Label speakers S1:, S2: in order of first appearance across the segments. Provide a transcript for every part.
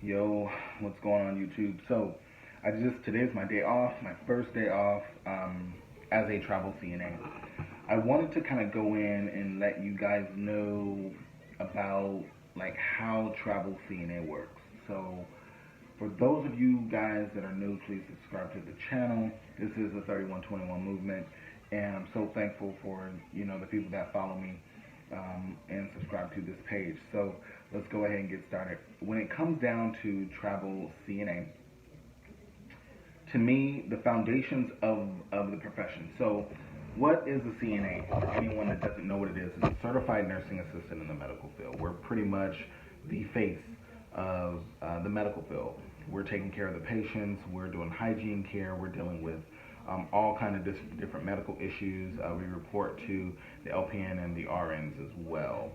S1: Yo, what's going on YouTube? So, today's my day off, my first day off as a travel CNA. I wanted to kind of go in and let you guys know about like how travel CNA works. So, for those of you guys that are new, please subscribe to the channel. This is the 3121 movement, and I'm so thankful for the people that follow me and subscribe to this page. So let's go ahead and get started. When it comes down to travel CNA, to me, the foundations of the profession. So what is a CNA? For anyone that doesn't know what it is, it's a certified nursing assistant in the medical field. We're pretty much the face of the medical field. We're taking care of the patients, we're doing hygiene care, we're dealing with all kind of different medical issues. We report to the LPN and the RNs as well.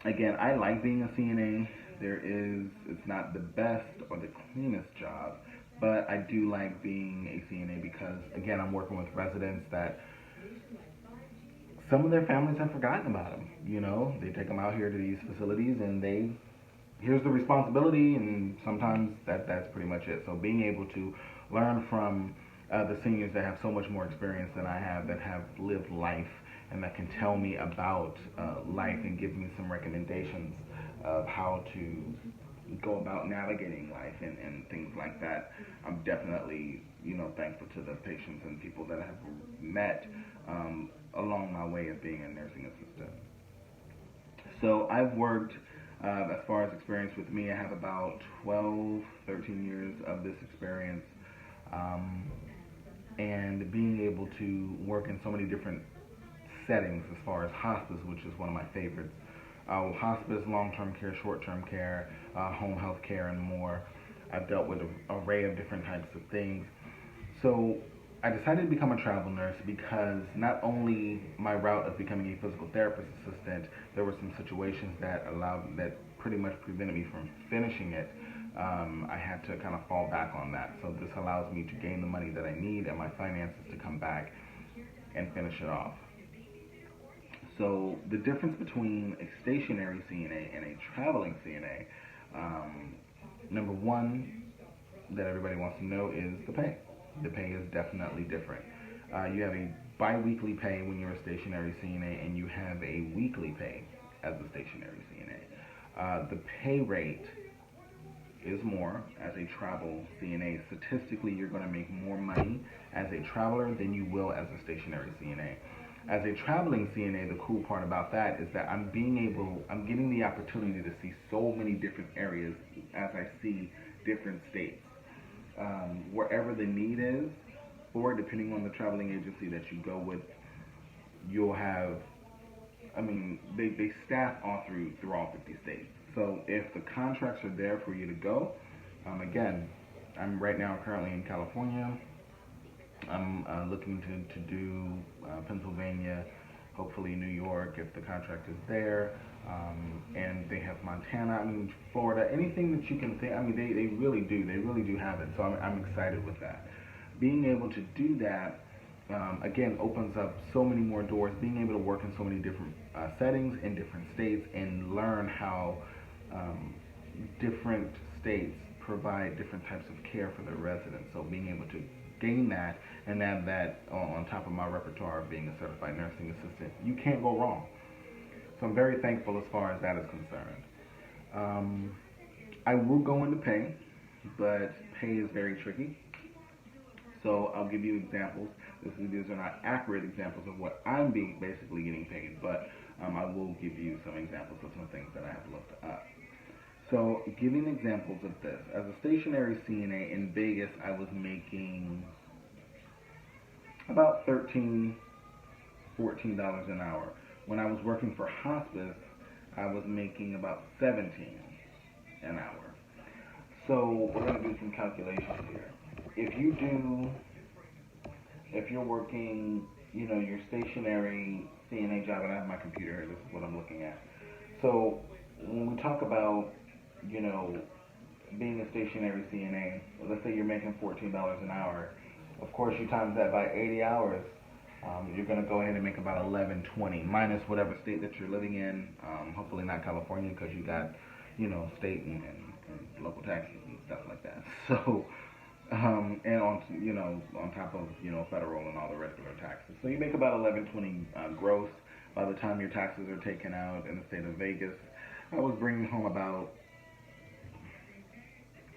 S1: Again, I like being a CNA. It's not the best or the cleanest job, but I do like being a CNA because, again, I'm working with residents that some of their families have forgotten about them. They take them out here to these facilities and here's the responsibility, and sometimes that's pretty much it. So being able to learn from the seniors that have so much more experience than I have, that have lived life, and that can tell me about life and give me some recommendations of how to go about navigating life and things like that. I'm definitely, thankful to the patients and people that I have met along my way of being a nursing assistant. So I've worked, as far as experience with me, I have about 12, 13 years of this experience. And being able to work in so many different settings as far as hospice, which is one of my favorites. Hospice, long-term care, short-term care, home health care, and more. I've dealt with an array of different types of things. So I decided to become a travel nurse because not only my route of becoming a physical therapist assistant, there were some situations that pretty much prevented me from finishing it. I had to kind of fall back on that. So this allows me to gain the money that I need and my finances to come back and finish it off. So the difference between a stationary CNA and a traveling CNA, number one that everybody wants to know is the pay. The pay is definitely different. You have a bi-weekly pay when you're a stationary CNA, and you have a weekly pay as a stationary CNA. The pay rate is more as a travel CNA. Statistically, you're going to make more money as a traveler than you will as a stationary CNA. As a traveling CNA, the cool part about that is that I'm getting the opportunity to see so many different areas as I see different states. Wherever the need is, or depending on the traveling agency that you go with, you'll have, they staff through all 50 states. So if the contracts are there for you to go, again, I'm right now currently in California. I'm looking to do Pennsylvania, hopefully New York if the contract is there, and they have Montana, Florida, anything that you can think. They really do have it. So I'm excited with that. Being able to do that, again, opens up so many more doors. Being able to work in so many different settings in different states and learn how different states provide different types of care for their residents. So being able to gain that and add that on top of my repertoire of being a certified nursing assistant, you can't go wrong. So I'm very thankful as far as that is concerned. I will go into pay, but pay is very tricky. So I'll give you examples. These are not accurate examples of what I'm basically getting paid, but I will give you some examples of some things that I have looked up. So, giving examples of this, as a stationary CNA in Vegas, I was making about $13, $14 an hour. When I was working for hospice, I was making about $17 an hour. So, we're going to do some calculations here. If you're working, your stationary CNA job, and I have my computer here, this is what I'm looking at. So, when we talk about being a stationary CNA, let's say you're making $14 an hour. Of course, you times that by 80 hours, you're going to go ahead and make about $11.20 minus whatever state that you're living in. Hopefully not California because you got state and local taxes and stuff like that. So, and on top of, federal and all the regular taxes. So you make about 1120 gross by the time your taxes are taken out in the state of Vegas. I was bringing home about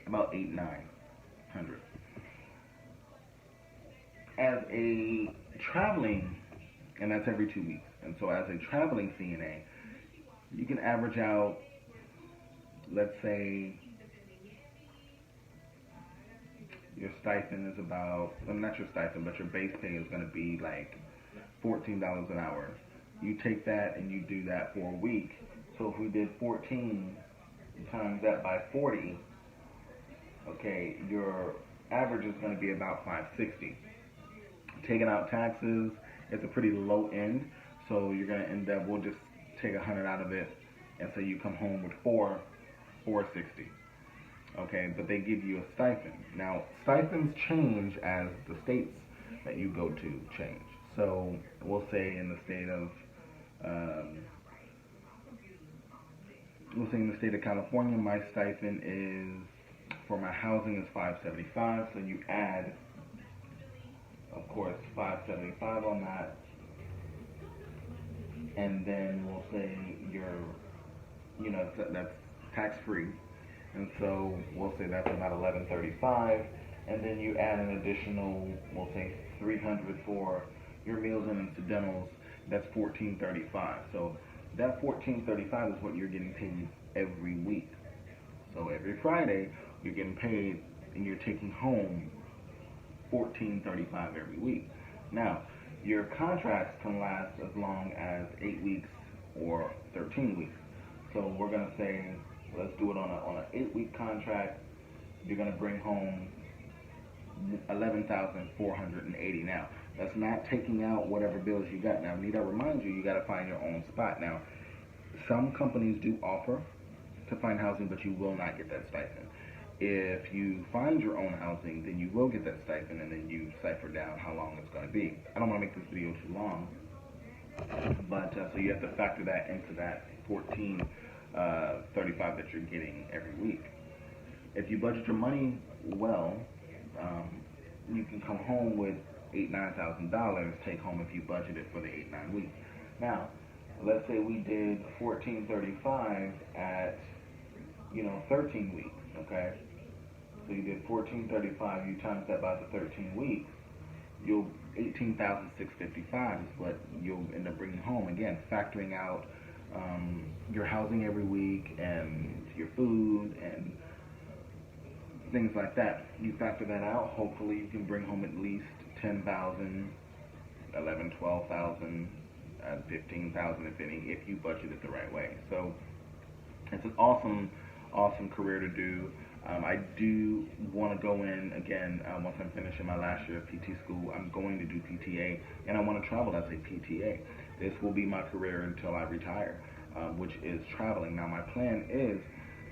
S1: 900. As a traveling, and that's every 2 weeks. And so as a traveling CNA, you can average out, let's say, your stipend is about, well, not your stipend, but your base pay is going to be like $14 an hour. You take that and you do that for a week. So if we did 14 times that by 40, okay, your average is going to be about 560. Taking out taxes, it's a pretty low end. So you're going to end up, we'll just take 100 out of it, and so you come home with 460. Okay, but they give you a stipend. Now, stipends change as the states that you go to change. So we'll say in the state of California, my stipend is, for my housing, is $575. So you add, of course, $575 on that, and then we'll say that's tax free. And so we'll say that's about $1135, and then you add an additional, we'll say $300 for your meals and incidentals. That's $1435. So that $1435 is what you're getting paid every week. So every Friday you're getting paid, and you're taking home $1435 every week. Now, your contracts can last as long as 8 weeks or 13 weeks. So we're gonna say, let's do it on an 8-week contract. You're gonna bring home $11,480. Now, that's not taking out whatever bills you got. Now, I need to remind you, you got to find your own spot. Now, some companies do offer to find housing, but you will not get that stipend. If you find your own housing, then you will get that stipend, and then you cipher down how long it's going to be. I don't want to make this video too long, but so you have to factor that into that $1435 that you're getting every week. If you budget your money well, you can come home with $9,000 take home if you budgeted for the 8-9 weeks. Now, let's say we did $1435 at 13 weeks. Okay, so you did $1435. You times that by the 13 weeks, you'll $18,655 is what you'll end up bringing home. Again, factoring out your housing every week and your food and things like that. You factor that out. Hopefully, you can bring home at least 10,000, 11, 12,000, 15,000 if you budget it the right way. So it's an awesome career to do. I do want to go in again once I'm finishing my last year of PT school. I'm going to do PTA, and I want to travel as a PTA. This will be my career until I retire, which is traveling. Now, my plan is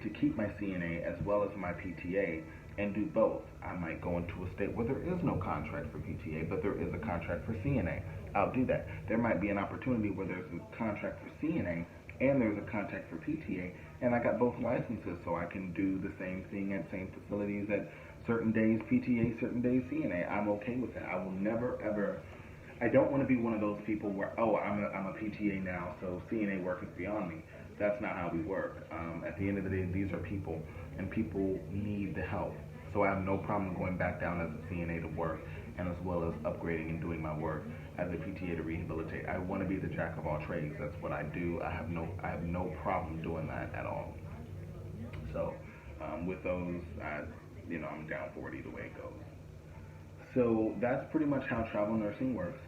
S1: to keep my CNA as well as my PTA and do both. I might go into a state where there is no contract for PTA, but there is a contract for CNA. I'll do that. There might be an opportunity where there's a contract for CNA and there's a contract for PTA, and I got both licenses, so I can do the same thing at same facilities at certain days PTA, certain days CNA. I'm okay with that. I will never ever. I don't want to be one of those people where, oh, I'm a PTA now, so CNA work is beyond me. That's not how we work. At the end of the day, these are people, and people need the help. So I have no problem going back down as a CNA to work, and as well as upgrading and doing my work as a PTA to rehabilitate. I want to be the jack of all trades. That's what I do. I have no problem doing that at all. So with those, I'm down for it either way it goes. So that's pretty much how travel nursing works.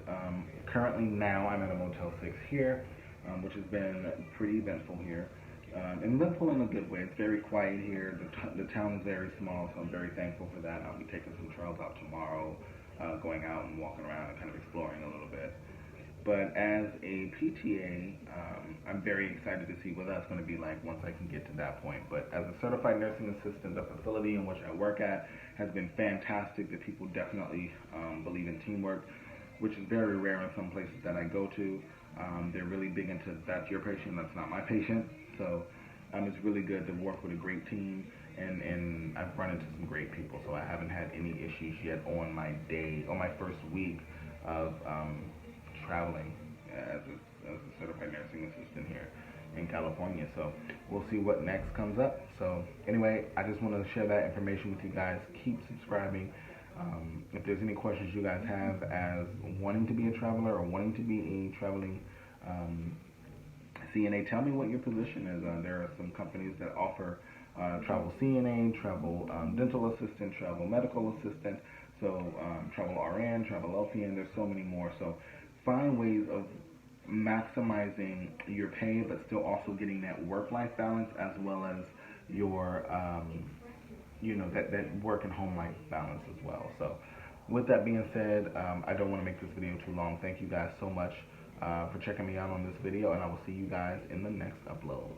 S1: Currently now I'm at a Motel 6 here, which has been pretty eventful here. And eventful in a good way. It's very quiet here. The town is very small, so I'm very thankful for that. I'll be taking some trails out tomorrow, going out and walking around and kind of exploring a little bit. But as a PTA, I'm very excited to see what that's going to be like once I can get to that point. But as a certified nursing assistant, the facility in which I work at has been fantastic. The people definitely believe in teamwork, which is very rare in some places that I go to. They're really big into, that's your patient, that's not my patient. So It's really good to work with a great team, and I've run into some great people, so I haven't had any issues yet on my first week of traveling as a certified nursing assistant here in California. So we'll see what next comes up. So anyway, I just want to share that information with you guys. Keep subscribing. If there's any questions you guys have as wanting to be a traveler or wanting to be a traveling CNA, tell me what your position is. There are some companies that offer travel CNA, travel dental assistant, travel medical assistant, so travel RN, travel LPN. There's so many more. So find ways of maximizing your pay, but still also getting that work-life balance as well as your that work and home life balance as well. So with that being said, I don't want to make this video too long. Thank you guys so much for checking me out on this video, and I will see you guys in the next upload.